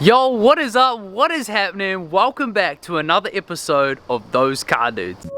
Yo, what is up? What is happening? Welcome back to another episode of Those Car Dudes.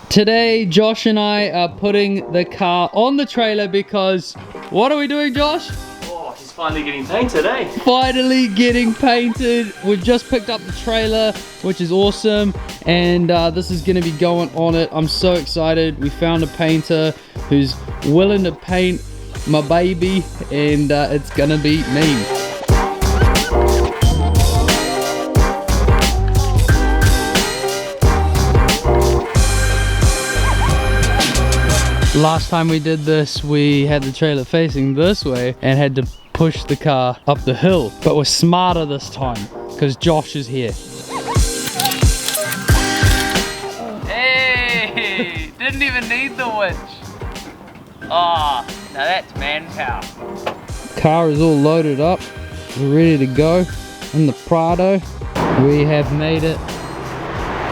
Today, Josh and I are putting the car on the trailer because what are we doing, Josh? Oh, he's finally getting painted, eh? Finally getting painted. We've just picked up the trailer, which is awesome, and this is going to be going on it. I'm so excited. We found a painter who's willing to paint my baby, and it's going to be me. Last time we did this, we had the trailer facing this way and had to push the car up the hill, but we're smarter this time because Josh is here. Hey, didn't even need the winch. Ah, oh, now that's manpower. Car is all loaded up, we're ready to go in the Prado. We have made it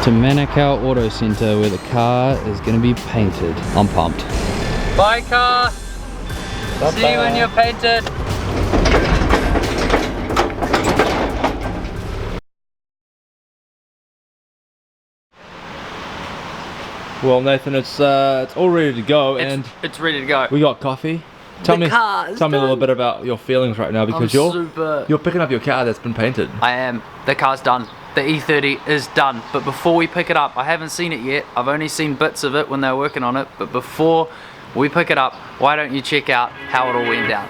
to Manukau Auto Center where the car is going to be painted. I'm pumped. Bye car! Bye. See you when you're painted. Well, Nathan, it's all ready to go, and it's ready to go. We got coffee. Tell me a little bit about your feelings right now, because you're picking up your car that's been painted. I am. The car's done. The E30 is done, but before we pick it up, I haven't seen it yet. I've only seen bits of it when they were working on it, but before we pick it up, why don't you check out how it all went down?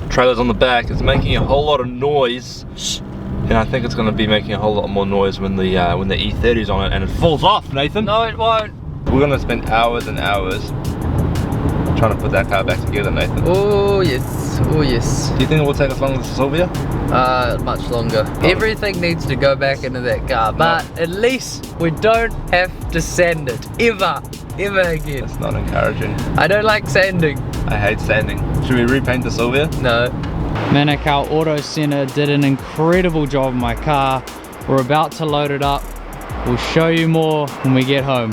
Trailer's on the back. It's making a whole lot of noise, and I think it's going to be making a whole lot more noise when the E30's on it and it falls off, Nathan. No, it won't. We're going to spend hours and hours trying to put that car back together, Nathan. Oh yes, oh yes. Do you think it will take us longer to Sylvia? Much longer. Everything needs to go back into that car, but at least we don't have to sand it ever again. That's not encouraging. I don't like sanding. I hate sanding. Should we repaint the Sylvia? No. Manukau Auto Center did an incredible job on my car. We're about to load it up. We'll show you more when we get home.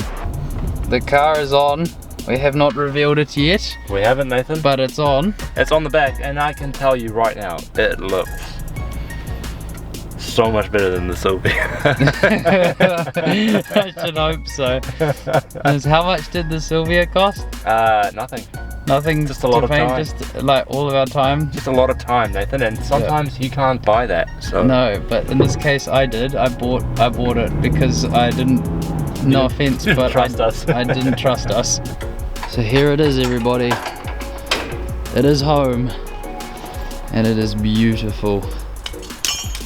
The car is on. We have not revealed it yet. We haven't, Nathan. But it's on. It's on the back, and I can tell you right now, it looks so much better than the Sylvia. I should hope so. How much did the Sylvia cost? Nothing. Nothing. Just a lot of time. Just like all of our time. Just a lot of time, Nathan. And sometimes you can't buy that. So no, but in this case, I did. I bought it because I didn't. No offense, but trust us. I didn't trust us. So here it is, everybody. It is home, and it is beautiful.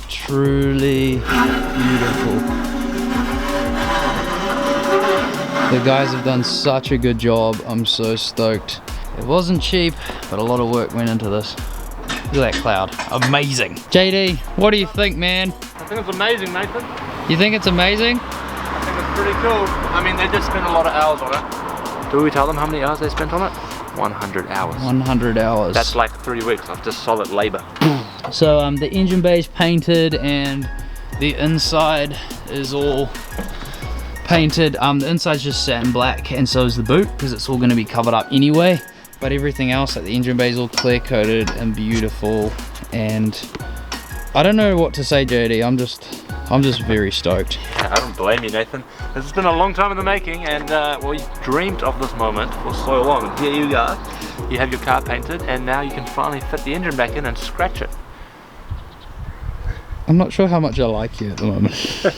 Truly beautiful. The guys have done such a good job. I'm so stoked. It wasn't cheap, but a lot of work went into this. Look at that cloud. Amazing. JD, what do you think, man? I think it's amazing, Nathan. You think it's amazing? I think it's pretty cool. I mean, they did spend a lot of hours on it. Do we tell them how many hours they spent on it? 100 hours. 100 hours. That's like 3 weeks of just solid labor. So the engine bay is painted and the inside is all painted. The inside's just satin black, and so is the boot, because it's all going to be covered up anyway. But everything else, like the engine bay, is all clear coated and beautiful. And I don't know what to say, JD. I'm just very stoked. I don't blame you, Nathan. This has been a long time in the making, and well, you dreamed of this moment for so long. And here you are. You have your car painted, and now you can finally fit the engine back in and scratch it. I'm not sure how much I like you at the moment.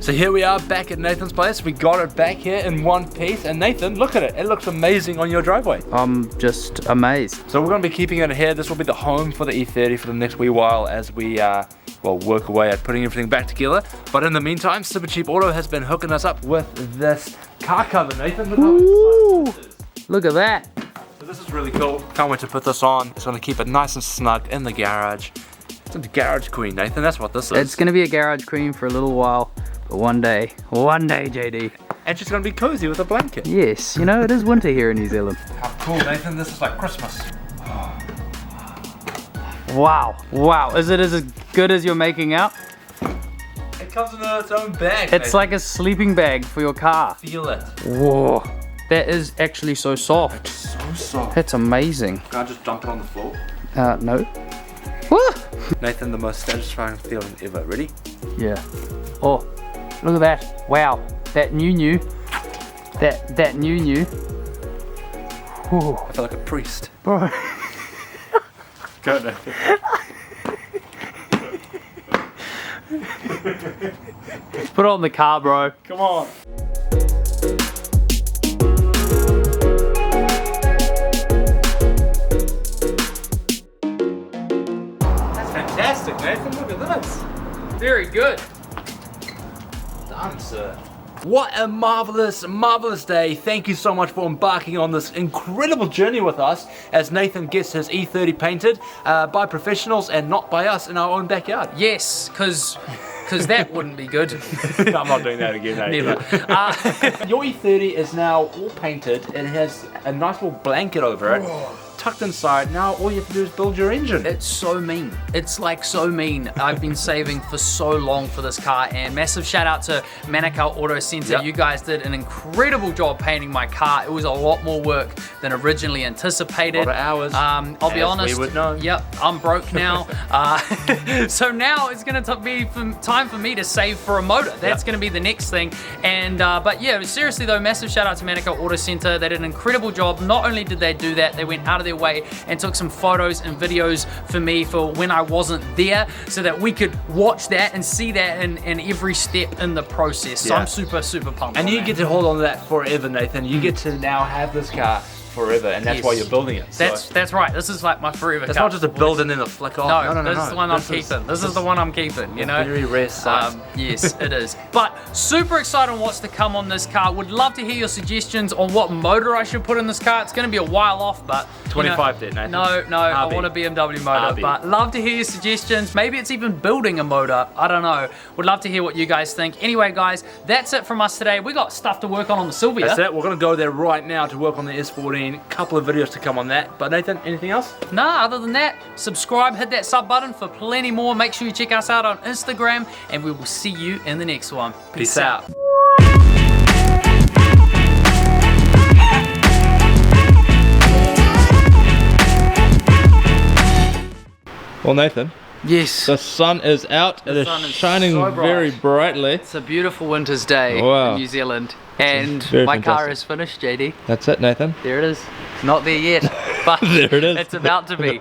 So here we are back at Nathan's place. We got it back here in one piece, and Nathan, look at it. It looks amazing on your driveway. I'm just amazed. So we're going to be keeping it here. This will be the home for the E30 for the next wee while as we well, work away at putting everything back together. But in the meantime, Super Cheap Auto has been hooking us up with this car cover, Nathan. Look how exciting this is. Look at that. So this is really cool. Can't wait to put this on. It's going to keep it nice and snug in the garage. It's a garage queen, Nathan. That's what this is. It's going to be a garage queen for a little while. But one day, JD. And she's going to be cozy with a blanket. Yes, you know, it is winter here in New Zealand. How cool, Nathan. This is like Christmas. Wow, wow. Is it as good as you're making out? It comes in its own bag, It's like a sleeping bag for your car. Feel it. Whoa, that is actually so soft. It's so soft. That's amazing. Can I just dump it on the floor? No. Woo! Nathan, the most satisfying feeling ever. Ready? Yeah. Oh, look at that. Wow, that new. That new. Whew. I feel like a priest. Bro. Go, Nathan. Put it on the car, bro. Come on. That's fantastic, Nathan. Look at this. Very good. Done, sir. What a marvelous, marvelous day. Thank you so much for embarking on this incredible journey with us as Nathan gets his E30 painted by professionals and not by us in our own backyard. Yes, because that wouldn't be good. I'm not doing that again, Never. Your E30 is now all painted and has a nice little blanket over it. Tucked inside. Now all you have to do is build your engine. It's so mean. It's like so mean. I've been saving for so long for this car, and massive shout out to Manukau Auto Centre. Yep. You guys did an incredible job painting my car. It was a lot more work than originally anticipated. A lot of hours. I'll be honest. We would know. Yep, I'm broke now. So now it's gonna be time for me to save for a motor. That's gonna be the next thing. And but yeah, seriously though, massive shout out to Manukau Auto Centre. They did an incredible job. Not only did they do that, they went out of their way and took some photos and videos for me for when I wasn't there, so that we could watch that and see that in every step in the process. So I'm super pumped. And you get to hold on to that forever, Nathan. You get to now have this car forever, and that's why you're building it. So That's right. This is like my forever it's car. not just a build and then a flick off. No, this is the one I'm keeping. This is the one I'm keeping, you know? Very rare size. Yes, it is. But super excited on what's to come on this car. Would love to hear your suggestions on what motor I should put in this car. It's going to be a while off, but 25 then, Nathan. No, I want a BMW motor. But love to hear your suggestions. Maybe it's even building a motor. I don't know. Would love to hear what you guys think. Anyway, guys, that's it from us today. We got stuff to work on the Sylvia. That's it. We're going to go there right now to work on the S14. Couple of videos to come on that. But Nathan, anything else? Nah, other than that, subscribe, hit that sub button for plenty more. Make sure you check us out on Instagram, and we will see you in the next one. Peace out. Well, Nathan, Yes. the sun is out. It is sun is shining so bright. very brightly. It's a beautiful winter's day Wow. in New Zealand. And Very my car fantastic. is finished, JD. That's it, Nathan. There it is. It's not there yet, but There it is. it's about to be.